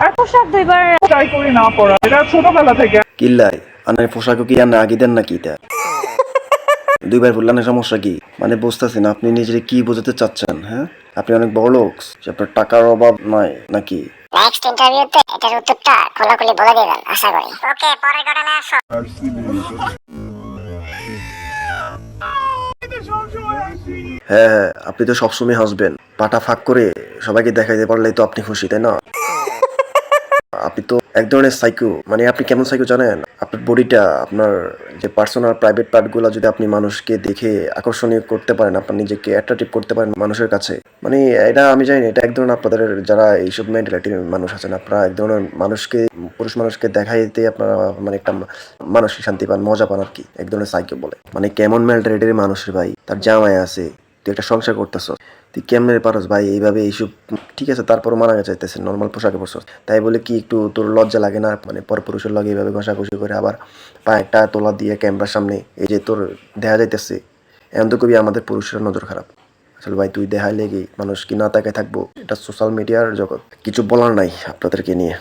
আর পোশাক দুইবার ট্রাই করি না পরা, এটা ছোটবেলা থেকে। কিল্লাই আনার পোশাকও কি আনা আগে দেন নাকি তা দুইবার বললেন সমস্যা কি? মানে বুঝতেছি না আপনি নিজের কি বোঝাতে চাচ্ছেন। হ্যাঁ, আপনি অনেক বড় লোক, আপনার টাকার অভাব নাই নাকি? নেক্সট ইন্টারভিউতে এটার উত্তরটা খোলাখুলি বলে দিবেন আশা করি। ওকে, পরের ঘটনায় আসো। হ্যাঁ হ্যাঁ, আপনি তো সবসময় হাসবেন, পাটা ফাঁক করে সবাইকে দেখাইতে পারলেই তো আপনি খুশি, তাই না? আপনি তো এক ধরনের সাইকো। মানে আপনি কেমন সাইকো জানেন? আপনার বডিটা, আপনার যে পার্সোনাল প্রাইভেট পার্টগুলো যদি আপনি মানুষকে দেখে আকর্ষণীয় করতে পারেন, আপনার নিজেকে অ্যাট্রাকটিভ করতে পারেন মানুষের কাছে, মানে এটা আমি জানি না, এটা এক ধরনের আপনাদের যারা এইসব মেন্টালিটির মানুষ আছেন, আপনারা এক ধরনের মানুষকে, পুরুষ মানুষকে দেখাইতে আপনারা মানে একটা মানসিক শান্তি পান, মজা পান আর কি, এক ধরনের সাইকো বলে। মানে কেমন মেন্টালিটির মানুষের ভাই, তার জামাই আছে, তুই একটা সংসার করতেছ, তুই কেমনে পারস ভাই এইভাবে এইসব? ঠিক আছে, তারপরও মানা চাইতেছে, নর্মাল পোশাকে পরছস, তাই বলে কি একটু তোর লজ্জা লাগে না? মানে পরপুরুষের লগে এইভাবে ঘষাঘষি করে আবার পায়েরটা তোলা দিয়ে ক্যামেরার সামনে, এই যে তোর দেখা যাইতেছে, এমন তো কবি আমাদের পুরুষের নজর খারাপ। আসলে ভাই তুই দেখাইলে কি মানুষ কি না তাকায় থাকবো? এটা সোশ্যাল মিডিয়ার জগৎ, কিছু বলার নাই আপনাদেরকে নিয়ে।